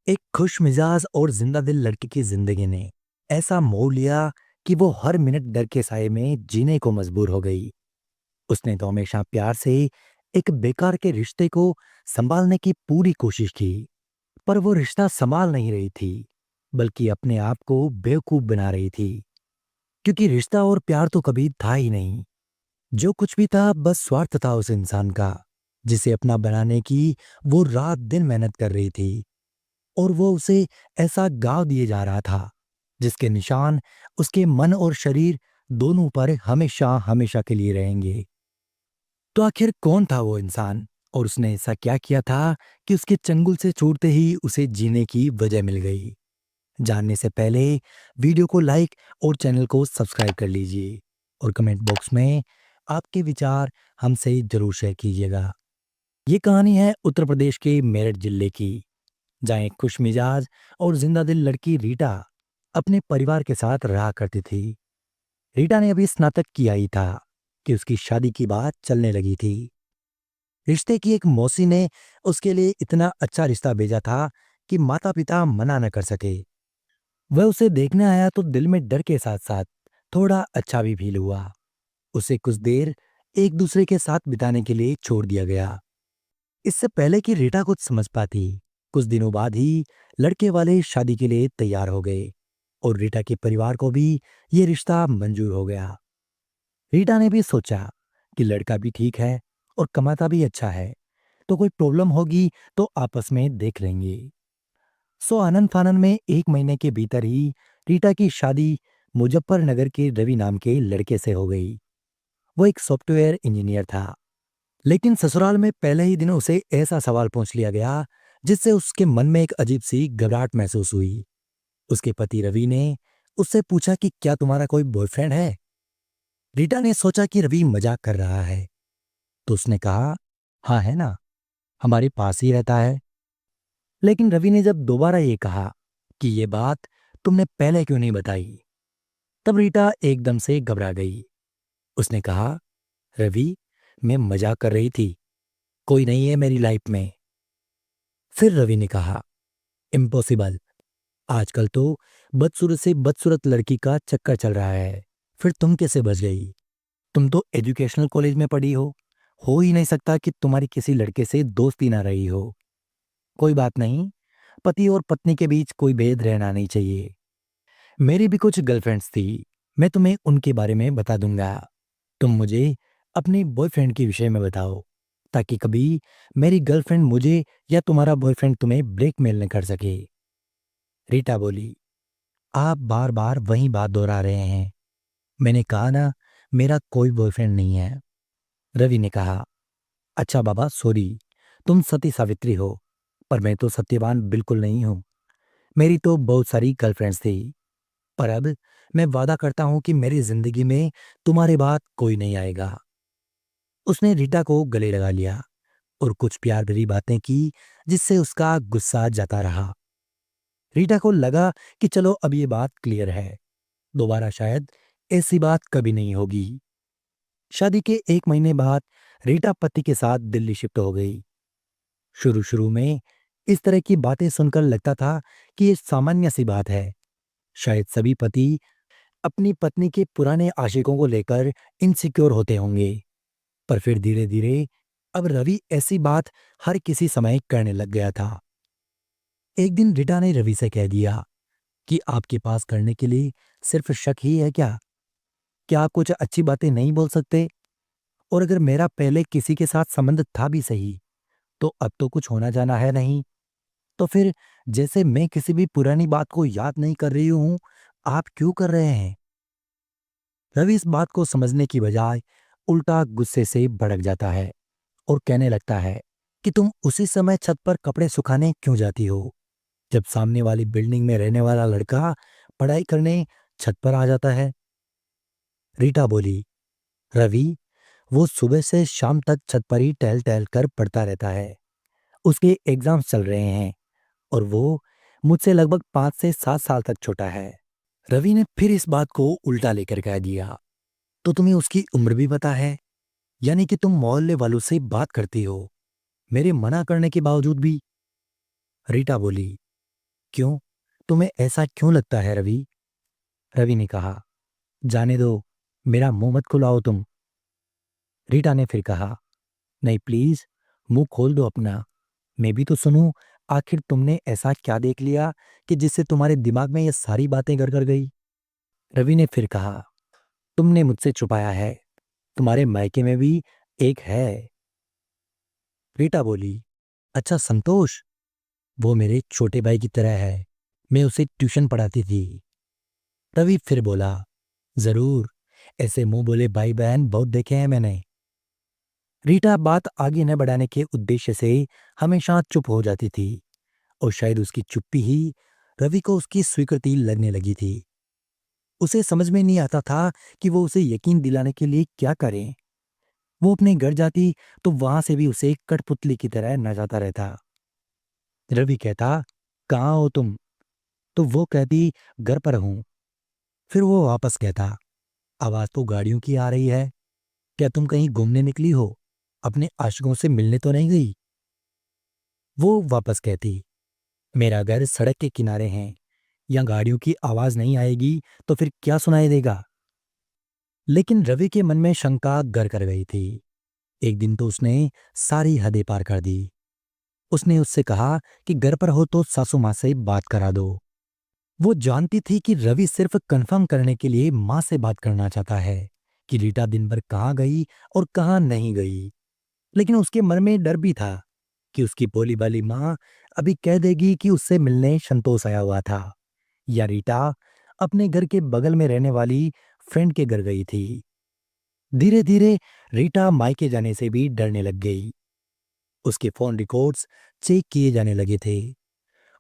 एक खुशमिजाज और जिंदा दिल लड़की की जिंदगी ने ऐसा मोड़ लिया कि वो हर मिनट डर के साए में जीने को मजबूर हो गई। उसने तो हमेशा प्यार से एक बेकार के रिश्ते को संभालने की पूरी कोशिश की, पर वो रिश्ता संभाल नहीं रही थी, बल्कि अपने आप को बेवकूफ बना रही थी। क्योंकि रिश्ता और प्यार तो कभी था ही नहीं। जो कुछ भी था बस स्वार्थ था उस इंसान का, जिसे अपना बनाने की वो रात दिन मेहनत कर रही थी। और वो उसे ऐसा गाँव दिए जा रहा था जिसके निशान उसके मन और शरीर दोनों पर हमेशा हमेशा के लिए रहेंगे। तो आखिर कौन था वो इंसान, और उसने ऐसा क्या किया था कि उसके चंगुल से छूटते ही उसे जीने की वजह मिल गई। जानने से पहले वीडियो को लाइक और चैनल को सब्सक्राइब कर लीजिए, और कमेंट बॉक्स में आपके विचार हमसे जरूर शेयर कीजिएगा। ये कहानी है उत्तर प्रदेश के मेरठ जिले की, जहाँ एक खुशमिजाज और जिंदा दिल लड़की रीटा अपने परिवार के साथ रहा करती थी। रीटा ने अभी स्नातक किया ही था कि उसकी शादी की बात चलने लगी थी। रिश्ते की एक मौसी ने उसके लिए इतना अच्छा रिश्ता भेजा था कि माता पिता मना न कर सके। वह उसे देखने आया तो दिल में डर के साथ साथ थोड़ा अच्छा भी फील हुआ। उसे कुछ देर एक दूसरे के साथ बिताने के लिए छोड़ दिया गया। इससे पहले कि रीटा कुछ समझ पाती, कुछ दिनों बाद ही लड़के वाले शादी के लिए तैयार हो गए, और रीटा के परिवार को भी ये रिश्ता मंजूर हो गया। रीटा ने भी सोचा कि लड़का भी ठीक है और कमाता भी अच्छा है, तो कोई प्रॉब्लम होगी तो आपस में देख लेंगे। सो आनंद फानन में एक महीने के भीतर ही रीटा की शादी मुजफ्फरनगर के रवि नाम के लड़के से हो गई। वो एक सॉफ्टवेयर इंजीनियर था, लेकिन ससुराल में पहले ही दिन उसे ऐसा सवाल पूछ लिया गया जिससे उसके मन में एक अजीब सी घबराहट महसूस हुई। उसके पति रवि ने उससे पूछा कि क्या तुम्हारा कोई बॉयफ्रेंड है। रीटा ने सोचा कि रवि मजाक कर रहा है, तो उसने कहा, हाँ है ना, हमारे पास ही रहता है। लेकिन रवि ने जब दोबारा ये कहा कि ये बात तुमने पहले क्यों नहीं बताई, तब रीटा एकदम से घबरा गई। उसने कहा, रवि, मैं मजाक कर रही थी, कोई नहीं है मेरी लाइफ में। फिर रवि ने कहा, इम्पॉसिबल, आजकल तो बदसूरत से बदसूरत लड़की का चक्कर चल रहा है, फिर तुम कैसे बच गई? तुम तो एजुकेशनल कॉलेज में पढ़ी हो ही नहीं सकता कि तुम्हारी किसी लड़के से दोस्ती ना रही हो। कोई बात नहीं, पति और पत्नी के बीच कोई भेद रहना नहीं चाहिए। मेरी भी कुछ गर्लफ्रेंड्स थी, मैं तुम्हें उनके बारे में बता दूंगा। तुम मुझे अपने बॉयफ्रेंड के विषय में बताओ, ताकि कभी मेरी गर्लफ्रेंड मुझे या तुम्हारा बॉयफ्रेंड तुम्हें ब्लैकमेल न कर सके। रीटा बोली, आप बार बार वही बात दोहरा रहे हैं। मैंने कहा ना, मेरा कोई बॉयफ्रेंड नहीं है। रवि ने कहा, अच्छा बाबा सॉरी, तुम सती सावित्री हो, पर मैं तो सत्यवान बिल्कुल नहीं हूँ। मेरी तो बहुत सारी गर्लफ्रेंड्स थी, पर अब मैं वादा करता हूँ कि मेरी जिंदगी में तुम्हारे बाद कोई नहीं आएगा। उसने रीटा को गले लगा लिया और कुछ प्यार भरी बातें की, जिससे उसका गुस्सा जाता रहा। रीटा को लगा कि चलो अब ये बात क्लियर है, दोबारा शायद ऐसी बात कभी नहीं होगी। शादी के एक महीने बाद रीटा पति के साथ दिल्ली शिफ्ट हो गई। शुरू शुरू में इस तरह की बातें सुनकर लगता था कि ये सामान्य सी बात है। शायद सभी पति अपनी पत्नी के पुराने आशिकों को लेकर इनसिक्योर होते होंगे। पर फिर धीरे धीरे अब रवि ऐसी बात हर किसी समय करने लग गया था। एक दिन रीटा ने रवि से कह दिया कि आपके पास करने के लिए सिर्फ शक ही है क्या? क्या आप कुछ अच्छी बातें नहीं बोल सकते? और अगर मेरा पहले किसी के साथ संबंध था भी सही, तो अब तो कुछ होना जाना है नहीं। तो फिर जैसे मैं किसी भी पुरानी बात को याद नहीं कर रही हूं, आप क्यों कर रहे हैं? रवि इस बात को समझने की बजाय उल्टा गुस्से से भड़क जाता है और कहने लगता है कि तुम उसी समय छत पर कपड़े सुखाने क्यों जाती हो, जब सामने वाली बिल्डिंग में रहने वाला लड़का पढ़ाई करने छत पर आ जाता है। रीटा बोली, रवि, वो सुबह से शाम तक छत पर ही टहल टहल कर पढ़ता रहता है। उसके एग्जाम्स चल रहे हैं, और वो मुझसे लगभग 5 से 7 साल तक छोटा है। रवि ने फिर इस बात को उल्टा लेकर कह दिया, तो तुम्हें उसकी उम्र भी पता है? यानी कि तुम मोहल्ले वालों से बात करती हो, मेरे मना करने के बावजूद भी? रीटा बोली, क्यों? तुम्हें ऐसा क्यों लगता है रवि? रवि ने कहा, जाने दो, मेरा मुंह मत खुलाओ तुम। रीटा ने फिर कहा, नहीं प्लीज, मुंह खोल दो अपना, मैं भी तो सुनूं। आखिर तुमने ऐसा क्या देख लिया कि जिससे तुम्हारे दिमाग में ये सारी बातें घर कर गई? रवि ने फिर कहा, तुमने मुझसे छुपाया है, तुम्हारे मायके में भी एक है। रीटा बोली, अच्छा संतोष, वो मेरे छोटे भाई की तरह है, मैं उसे ट्यूशन पढ़ाती थी। रवि फिर बोला, जरूर, ऐसे मुंह बोले भाई बहन बहुत देखे हैं मैंने। रीटा बात आगे न बढ़ाने के उद्देश्य से हमेशा चुप हो जाती थी, और शायद उसकी चुप्पी ही रवि को उसकी स्वीकृति लगने लगी थी। उसे समझ में नहीं आता था कि वो उसे यकीन दिलाने के लिए क्या करे। वो अपने घर जाती तो वहां से भी उसे कठपुतली की तरह नचाता रहता। रवि कहता, कहाँ हो तुम? तो वो कहती, घर पर हूं। फिर वो वापस कहता, आवाज तो गाड़ियों की आ रही है, क्या तुम कहीं घूमने निकली हो? अपने आशिकों से मिलने तो नहीं गई? वो वापस कहती, मेरा घर सड़क के किनारे है, यहाँ गाड़ियों की आवाज नहीं आएगी तो फिर क्या सुनाई देगा? लेकिन रवि के मन में शंका घर कर गई थी। एक दिन तो उसने सारी हदें पार कर दी। उसने उससे कहा कि घर पर हो तो सासू माँ से बात करा दो। वो जानती थी कि रवि सिर्फ कंफर्म करने के लिए माँ से बात करना चाहता है कि रीटा दिन भर कहाँ गई और कहाँ नहीं गई। लेकिन उसके मन में डर भी था कि उसकी भोली भाली माँ अभी कह देगी कि उससे मिलने संतोष आया हुआ था, या रीटा अपने घर के बगल में रहने वाली फ्रेंड के घर गई थी। धीरे धीरे रीटा मायके जाने से भी डरने लग गई। उसके फोन रिकॉर्ड्स चेक किए जाने लगे थे।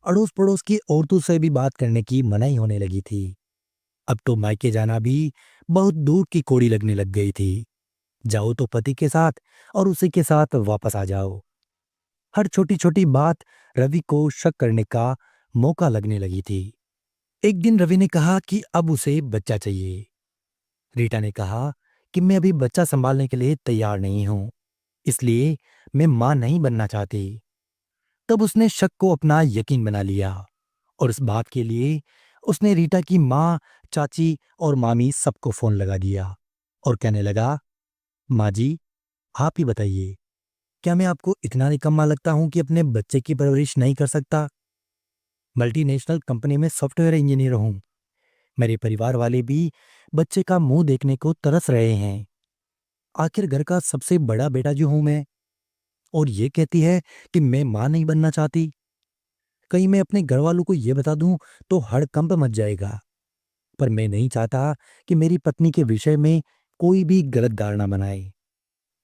अड़ोस पड़ोस की औरतों से भी बात करने की मनाही होने लगी थी। अब तो मायके जाना भी बहुत दूर की कौड़ी लगने लग गई थी। जाओ तो पति के साथ और उसी के साथ वापस आ जाओ। हर छोटी छोटी बात रवि को शक करने का मौका लगने लगी थी। एक दिन रवि ने कहा कि अब उसे बच्चा चाहिए। रीटा ने कहा कि मैं अभी बच्चा संभालने के लिए तैयार नहीं हूं, इसलिए मैं मां नहीं बनना चाहती। तब उसने शक को अपना यकीन बना लिया, और इस बात के लिए उसने रीटा की माँ, चाची और मामी सबको फोन लगा दिया और कहने लगा, माँ जी, आप ही बताइए, क्या मैं आपको इतना निकम्मा लगता हूं कि अपने बच्चे की परवरिश नहीं कर सकता? मल्टीनेशनल कंपनी में सॉफ्टवेयर इंजीनियर हूं। मेरे परिवार वाले भी बच्चे का मुंह देखने को तरस रहे हैं। आखिर घर का सबसे बड़ा बेटा जो हूं मैं, और ये कहती है कि मैं मां नहीं बनना चाहती। कहीं मैं अपने घर वालों को ये बता दूं तो हड़कंप मच जाएगा। पर मैं नहीं चाहता कि मेरी पत्नी के विषय में कोई भी गलत धारणा बनाए,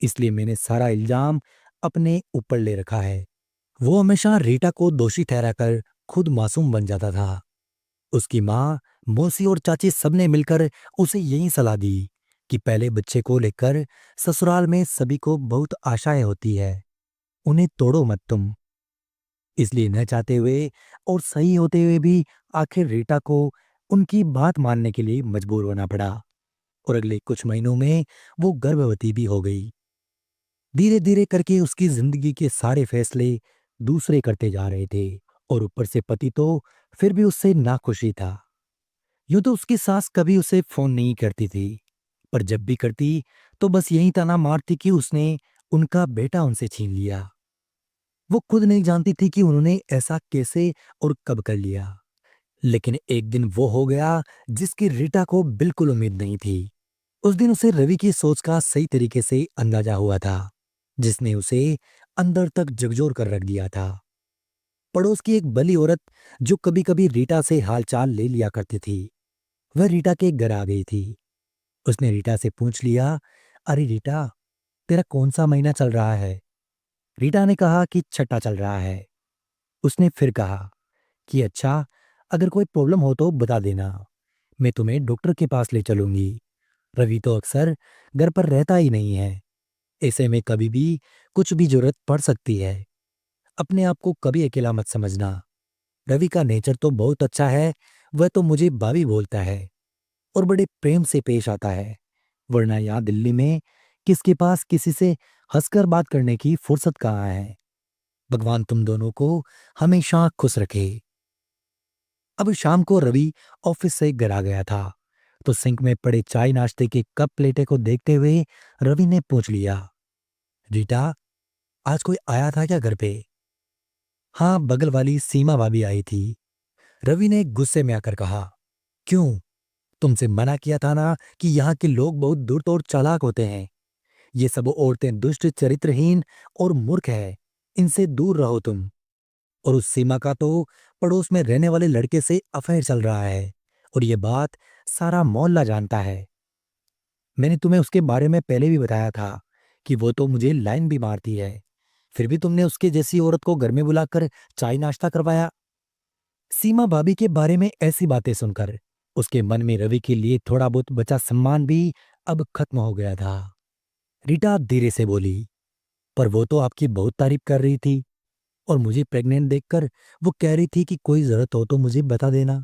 इसलिए मैंने सारा इल्जाम अपने ऊपर ले रखा है। वो हमेशा रीटा को दोषी ठहराकर खुद मासूम बन जाता था। उसकी माँ, मौसी और चाची सबने मिलकर उसे यही सलाह दी कि पहले बच्चे को लेकर ससुराल में सभी को बहुत आशाएं होती है, उन्हें तोड़ो मत तुम। इसलिए न चाहते हुए और सही होते हुए भी आखिर रीटा को उनकी बात मानने के लिए मजबूर होना पड़ा, और अगले कुछ महीनों में वो गर्भवती भी हो गई। धीरे धीरे करके उसकी जिंदगी के सारे फैसले दूसरे करते जा रहे थे, और ऊपर से पति तो फिर भी उससे नाखुशी था। यूं तो उसकी सास कभी उसे फोन नहीं करती थी, पर जब भी करती तो बस यही ताना मारती कि उसने उनका बेटा उनसे छीन लिया। वो खुद नहीं जानती थी कि उन्होंने ऐसा कैसे और कब कर लिया। लेकिन एक दिन वो हो गया जिसकी रीटा को बिल्कुल उम्मीद नहीं थी। उस दिन उसे रवि की सोच का सही तरीके से अंदाजा हुआ था, जिसने उसे अंदर तक झकझोर कर रख दिया था। पड़ोस की एक भली औरत जो कभी कभी रीटा से हालचाल ले लिया करती थी, वह रीटा के घर आ गई थी। उसने रीटा से पूछ लिया, अरे रीटा, तेरा कौन सा महीना चल रहा है? रीटा ने कहा कि छठा चल रहा है। उसने फिर कहा कि अच्छा, अगर कोई प्रॉब्लम हो तो बता देना, मैं तुम्हें डॉक्टर के पास ले चलूंगी। रवि तो अक्सर घर पर रहता ही नहीं है, ऐसे में कभी भी कुछ भी जरूरत पड़ सकती है। अपने आप को कभी अकेला मत समझना। रवि का नेचर तो बहुत अच्छा है, वह तो मुझे भाभी बोलता है और बड़े प्रेम से पेश आता है, वरना यहाँ दिल्ली में किसके पास किसी से हंसकर बात करने की फुर्सत कहाँ है। भगवान तुम दोनों को हमेशा खुश रखे। अब शाम को रवि ऑफिस से घर आ गया था, तो सिंक में पड़े चाय नाश्ते के कप प्लेटे को देखते हुए रवि ने पूछ लिया, रीटा, आज कोई आया था क्या घर पे? हाँ, बगल वाली सीमा भाभी आई थी, रवि ने गुस्से में आकर कहा। क्यों? तुमसे मना किया था ना कि यहाँ के लोग बहुत दूर और चालाक होते हैं। ये सब औरतें दुष्ट, चरित्रहीन और मूर्ख है, इनसे दूर रहो तुम। और उस सीमा का तो पड़ोस में रहने वाले लड़के से अफेयर चल रहा है, और ये बात सारा मोहल्ला जानता है। मैंने तुम्हें उसके बारे में पहले भी बताया था कि वो तो मुझे लाइन भी मारती है, फिर भी तुमने उसके जैसी औरत को घर में बुलाकर चाय नाश्ता करवाया। सीमा भाभी के बारे में ऐसी बातें सुनकर उसके मन में रवि के लिए थोड़ा बहुत बचा सम्मान भी अब खत्म हो गया था। रीटा धीरे से बोली, पर वो तो आपकी बहुत तारीफ कर रही थी, और मुझे प्रेग्नेंट देखकर वो कह रही थी कि कोई जरूरत हो तो मुझे बता देना।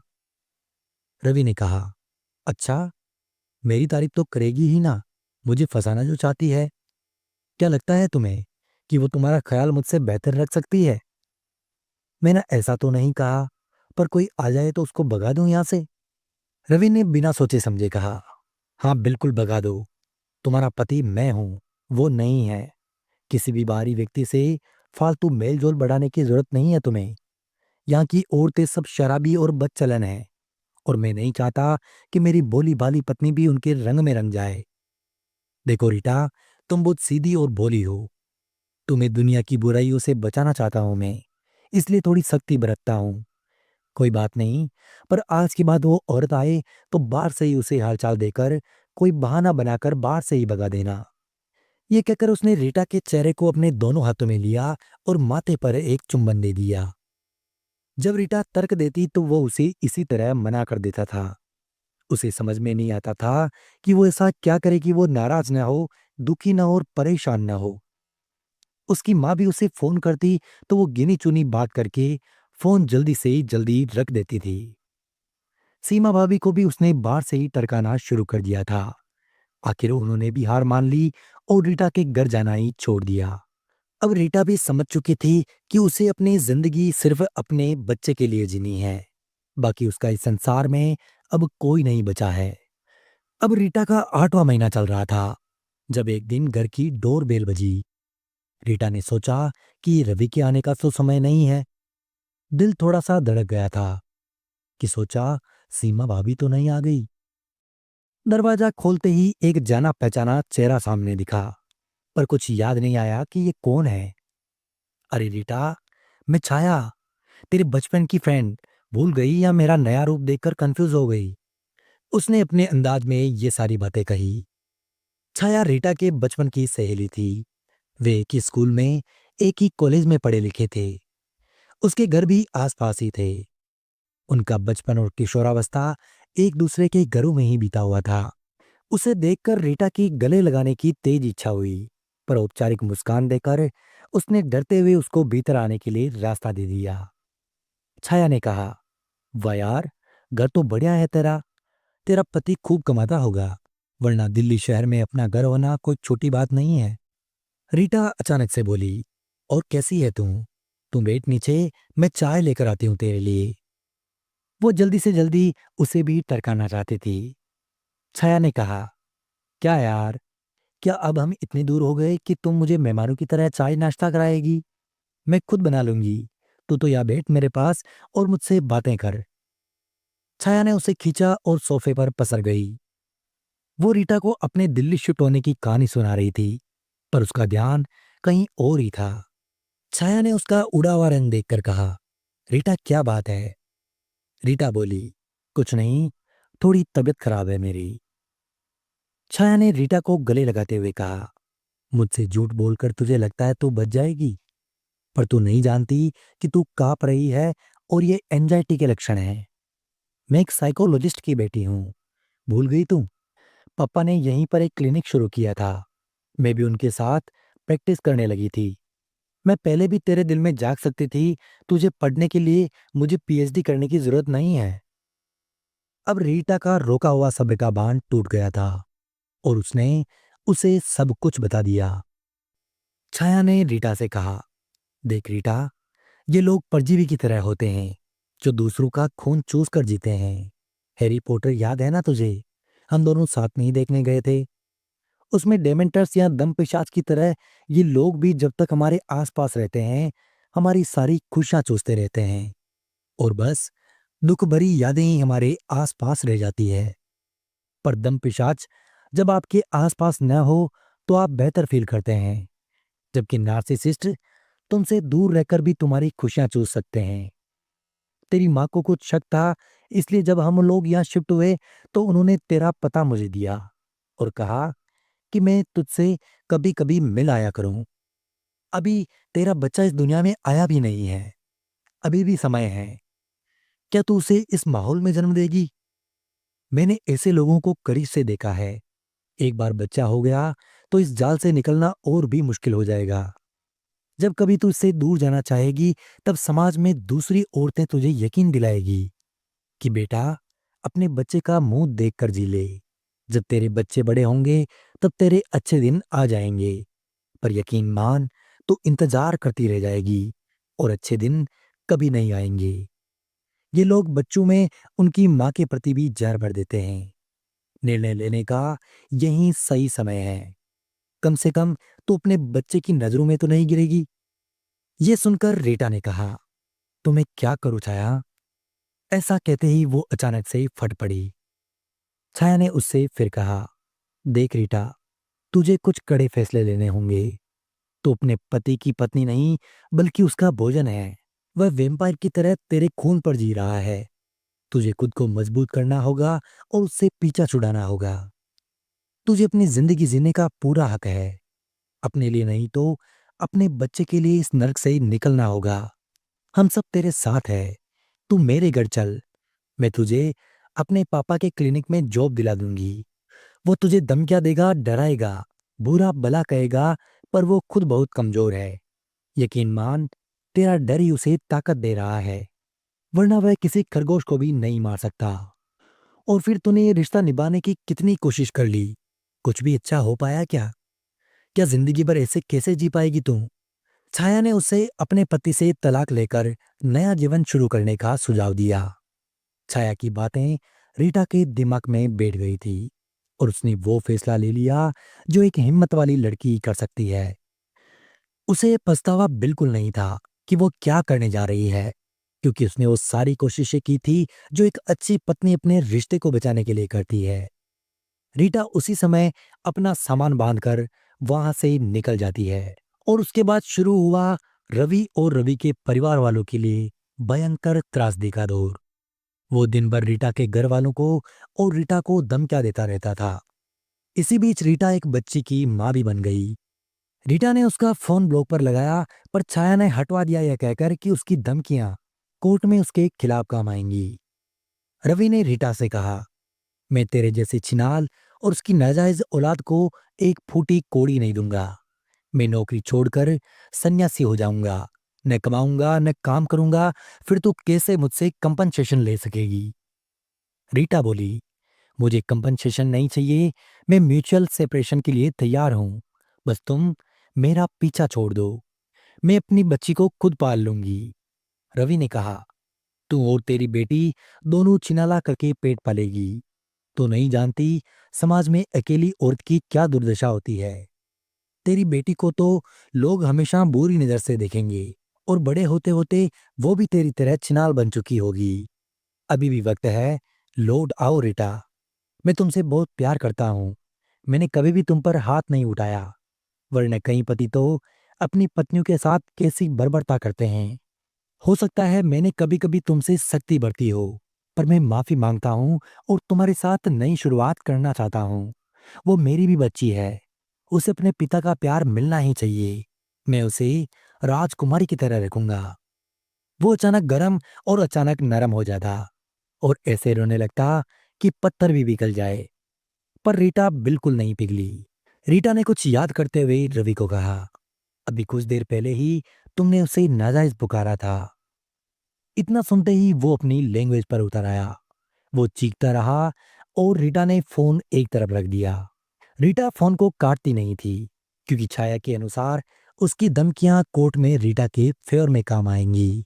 रवि ने कहा, अच्छा, मेरी तारीफ तो करेगी ही ना, मुझे फंसाना जो चाहती है। क्या लगता है तुम्हें कि वो तुम्हारा ख्याल मुझसे बेहतर रख सकती है? मैंने ऐसा तो नहीं कहा, पर कोई आ जाए तो उसको भगा दूं यहां से? रवि ने बिना सोचे समझे कहा, हाँ बिल्कुल भगा दो। तुम्हारा पति मैं हूं, वो नहीं है। किसी भी बाहरी व्यक्ति से फालतू मेल जोल बढ़ाने की जरूरत नहीं है तुम्हें। यहाँ की औरतें सब शराबी और बदचलन हैं, और मैं नहीं चाहता कि मेरी भोली भाली पत्नी भी उनके रंग में रंग जाए। देखो रीटा, तुम बहुत सीधी और भोली हो। तुम्हें दुनिया की बुराइयों से बचाना चाहता हूं मैं, इसलिए थोड़ी सख्ती बरतता हूं। कोई बात नहीं, पर आज के बाद वो औरत आए तो बाहर से ही उसे हालचाल देकर कोई बहाना बनाकर बाहर से ही भगा देना। ये कहकर उसने रीटा के चेहरे को अपने दोनों हाथों में लिया और माथे पर एक चुंबन दे दिया। जब रीटा तर्क देती तो वो उसे इसी तरह मना कर देता था। उसे समझ में नहीं आता था कि वो ऐसा क्या करे कि वो नाराज ना हो, दुखी ना हो और परेशान ना हो। उसकी माँ भी उसे फोन करती तो वो गिनी चुनी बात करके फोन जल्दी से जल्दी रख देती थी। सीमा भाभी को भी उसने बाहर से ही टरकाना शुरू कर दिया था। आखिर उन्होंने भी हार मान ली और रीटा के घर जाना ही छोड़ दिया। अब रीटा भी समझ चुकी थी कि उसे अपनी जिंदगी सिर्फ अपने बच्चे के लिए जीनी है। बाकी उसका इस संसार में अब कोई नहीं बचा है। अब रीटा का 8वां महीना चल रहा था जब एक दिन घर की डोरबेल बजी। रीटा ने सोचा कि रवि के आने का तो समय नहीं है। दिल थोड़ा सा धड़क गया था कि सोचा सीमा भाभी तो नहीं आ गई। दरवाजा खोलते ही एक जाना पहचाना चेहरा सामने दिखा, पर कुछ याद नहीं आया कि ये कौन है। अरे रीटा, मैं छाया, तेरे बचपन की फ्रेंड। भूल गई या मेरा नया रूप देखकर कंफ्यूज हो गई? उसने अपने अंदाज में ये सारी बातें कही। छाया रीटा के बचपन की सहेली थी। वे एक ही स्कूल में, एक ही कॉलेज में पढ़े लिखे थे। उसके घर भी आसपास ही थे। उनका बचपन और किशोरावस्था एक दूसरे के घरों में ही बीता हुआ था। उसे देखकर रीटा की गले लगाने की तेज इच्छा हुई, पर औपचारिक मुस्कान देकर उसने डरते हुए उसको भीतर आने के लिए रास्ता दे दिया। छाया ने कहा, वाह यार, घर तो बढ़िया है तेरा। तेरा पति खूब कमाता होगा, वरना दिल्ली शहर में अपना घर होना कोई छोटी बात नहीं है। रीटा अचानक से बोली, और कैसी है तू? तुम बैठ नीचे, मैं चाय लेकर आती हूँ तेरे लिए। वो जल्दी से जल्दी उसे भी टरकाना चाहती थी। छाया ने कहा, क्या यार, क्या अब हम इतने दूर हो गए कि तुम मुझे मेहमानों की तरह चाय नाश्ता कराएगी? मैं खुद बना लूंगी। तू तो यहाँ बैठ मेरे पास और मुझसे बातें कर। छाया ने उसे खींचा और सोफे पर पसर गई। वो रीटा को अपने दिल्ली शिफ्ट होने की कहानी सुना रही थी, पर उसका ध्यान कहीं और ही था। छाया ने उसका उड़ा हुआ रंग देखकर कहा, रीटा क्या बात है? रीटा बोली, कुछ नहीं, थोड़ी तबीयत खराब है मेरी। छाया ने रीटा को गले लगाते हुए कहा, मुझसे झूठ बोलकर तुझे लगता है तू बच जाएगी, पर तू नहीं जानती कि तू कांप रही है, और ये एंजाइटी के लक्षण हैं। मैं एक साइकोलॉजिस्ट की बेटी हूँ, भूल गई तू? पापा ने यहीं पर एक क्लिनिक शुरू किया था। मैं भी उनके साथ प्रैक्टिस करने लगी थी। मैं पहले भी तेरे दिल में जाग सकती थी। तुझे पढ़ने के लिए मुझे पीएचडी करने की जरूरत नहीं है। अब रीटा का रोका हुआ सब्र का बांध टूट गया था, और उसने उसे सब कुछ बता दिया। छाया ने रीटा से कहा, देख रीटा, ये लोग परजीवी की तरह होते हैं। जो दूसरों का खून चूस कर जीते हैं। हैरी पॉटर याद है ना तुझे? हम दोनों साथ में ही देखने गए थे। उसमें डेमेंटर्स या दम पिशाच की तरह ये लोग भी जब तक हमारे आसपास रहते हैं, हमारी सारी खुशियां चूसते रहते हैं और बस दुख भरी यादें ही हमारे आसपास रह जाती है। पर दम पिशाच जब आपके आसपास न हो तो आप बेहतर फील करते हैं, जबकि नार्सिसिस्ट तुमसे दूर रहकर भी तुम्हारी खुशियां चूस सकते हैं। तेरी माँ को कुछ शक था, इसलिए जब हम लोग यहाँ शिफ्ट हुए तो उन्होंने तेरा पता मुझे दिया और कहा कि मैं तुझसे कभी कभी मिल आया करूं। अभी तेरा बच्चा इस दुनिया में आया भी नहीं है, अभी भी समय है। क्या तू उसे इस माहौल में जन्म देगी? मैंने ऐसे लोगों को करीब से देखा है। एक बार बच्चा हो गया तो इस जाल से निकलना और भी मुश्किल हो जाएगा। जब कभी तू इससे दूर जाना चाहेगी, तब समाज में दूसरी औरतें तुझे यकीन दिलाएगी कि बेटा, अपने बच्चे का मुंह देखकर जी ले। जब तेरे बच्चे बड़े होंगे तब तेरे अच्छे दिन आ जाएंगे। पर यकीन मान, तू इंतजार करती रह जाएगी और अच्छे दिन कभी नहीं आएंगे। ये लोग बच्चों में उनकी माँ के प्रति भी जहर भर देते हैं। निर्णय लेने का यही सही समय है। कम से कम तू अपने बच्चे की नजरों में तो नहीं गिरेगी। ये सुनकर रीटा ने कहा, तो मैं क्या करूं छाया? ऐसा कहते ही वो अचानक से फट पड़ी। छाया ने उससे फिर कहा, देख रीटा, तुझे कुछ कड़े फैसले लेने होंगे। तू अपने पति की पत्नी नहीं, बल्कि उसका भोजन है। वह वेम्पायर की तरह तेरे खून पर जी रहा है। तुझे खुद को मजबूत करना होगा और उससे पीछा छुड़ाना होगा। तुझे अपनी जिंदगी जीने का पूरा हक है। अपने लिए नहीं तो अपने बच्चे के लिए इस नरक से निकलना होगा। हम सब तेरे साथ है। तू मेरे घर चल। मैं तुझे अपने पापा के क्लिनिक में जॉब दिला दूंगी। वो तुझे धमकियां देगा, डराएगा, बुरा भला कहेगा, पर वो खुद बहुत कमजोर है। यकीन मान, तेरा डर ही उसे ताकत दे रहा है, वरना वह किसी खरगोश को भी नहीं मार सकता। और फिर तूने ये रिश्ता निभाने की कितनी कोशिश कर ली, कुछ भी अच्छा हो पाया क्या? क्या जिंदगी भर ऐसे कैसे जी पाएगी तू? छाया ने उसे अपने पति से तलाक लेकर नया जीवन शुरू करने का सुझाव दिया। छाया की बातें रीटा के दिमाग में बैठ गई थी और उसने वो फैसला ले लिया जो एक हिम्मत वाली लड़की कर सकती है। उसे पछतावा बिल्कुल नहीं था कि वो क्या करने जा रही है, क्योंकि उसने वो सारी कोशिशें की थी जो एक अच्छी पत्नी अपने रिश्ते को बचाने के लिए करती है। रीटा उसी समय अपना सामान बांधकर वहां से निकल जाती है और उसके बाद शुरू हुआ रवि और रवि के परिवार वालों के लिए भयंकर त्रासदी का दौर। वो दिन भर रीटा के घर वालों को और रीटा को धमकियां देता रहता था। इसी बीच रीटा एक बच्ची की माँ भी बन गई। रीटा ने उसका फोन ब्लॉक पर लगाया, पर छाया ने हटवा दिया यह कहकर कि उसकी धमकियां कोर्ट में उसके खिलाफ काम आएंगी। रवि ने रीटा से कहा, मैं तेरे जैसे छिनाल और उसकी नाजायज औलाद को एक फूटी कोड़ी नहीं दूंगा। मैं नौकरी छोड़कर सन्यासी हो जाऊंगा, न कमाऊंगा न काम करूंगा। फिर तू कैसे मुझसे कंपनसेशन ले सकेगी? रीटा बोली, मुझे कंपनसेशन नहीं चाहिए। मैं म्यूचुअल सेपरेशन के लिए तैयार हूं। बस तुम मेरा पीछा छोड़ दो। मैं अपनी बच्ची को खुद पाल लूंगी। रवि ने कहा, तू और तेरी बेटी दोनों छिनाला करके पेट पालेगी। तो नहीं जानती समाज में अकेली औरत की क्या दुर्दशा होती है। तेरी बेटी को तो लोग हमेशा बुरी नजर से देखेंगे और बड़े होते होते वो भी तेरी तरह छिनाल बन चुकी होगी। अभी भी वक्त है, लौट आओ रीटा। मैं तुमसे बहुत प्यार करता हूँ। मैंने कभी भी तुम पर हाथ नहीं उठाया, वरना कई पति तो अपनी पत्नियों के साथ कैसी बर्बरता करते हैं। हो सकता है मैंने कभी कभी तुमसे सख्ती बरती हो, पर मैं माफी मांगता हूँ और तुम्हारे साथ नई शुरुआत करना चाहता हूँ। वो मेरी भी बच्ची है, उसे अपने पिता का प्यार मिलना ही चाहिए। मैं उसे राजकुमारी की तरह रखूंगा। वो अचानक गर्म और अचानक नरम हो जाता और ऐसे रोने लगता कि पत्थर भी पिघल जाए। पर रीटा बिल्कुल नहीं पिघली। रीटा ने कुछ याद करते हुए रवि को कहा, अभी कुछ देर पहले ही तुमने उसे नाजायज पुकारा था। इतना सुनते ही वो अपनी लैंग्वेज पर उतर आया। वो चीखता रहा और रीटा ने फोन एक तरफ रख दिया। रीटा फोन को काटती नहीं थी, क्योंकि छाया के अनुसार उसकी धमकियां कोर्ट में रीटा के फेवर में काम आएंगी।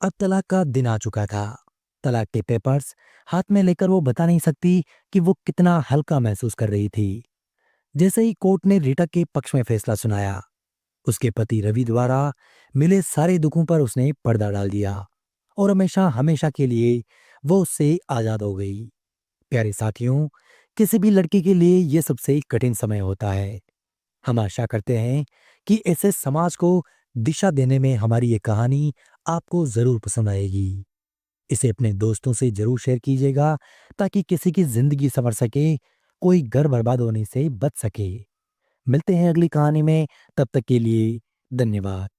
अब तलाक का दिन आ चुका था। तलाक के पेपर्स हाथ में लेकर वो बता नहीं सकती कि वो कितना हल्का महसूस कर रही थी। जैसे ही कोर्ट ने रीटा के पक्ष में फैसला सुनाया, उसके पति रवि द्वारा मिले सारे दुखों पर उसने पर्दा डाल दिया और हमेशा हमेशा के लिए वो उससे आजाद हो गई। प्यारे साथियों, किसी भी लड़की के लिए ये सबसे कठिन समय होता है। हम आशा करते हैं कि ऐसे समाज को दिशा देने में हमारी ये कहानी आपको जरूर पसंद आएगी। इसे अपने दोस्तों से जरूर शेयर कीजिएगा ताकि किसी की जिंदगी संवर सके, कोई घर बर्बाद होने से बच सके। मिलते हैं अगली कहानी में, तब तक के लिए धन्यवाद।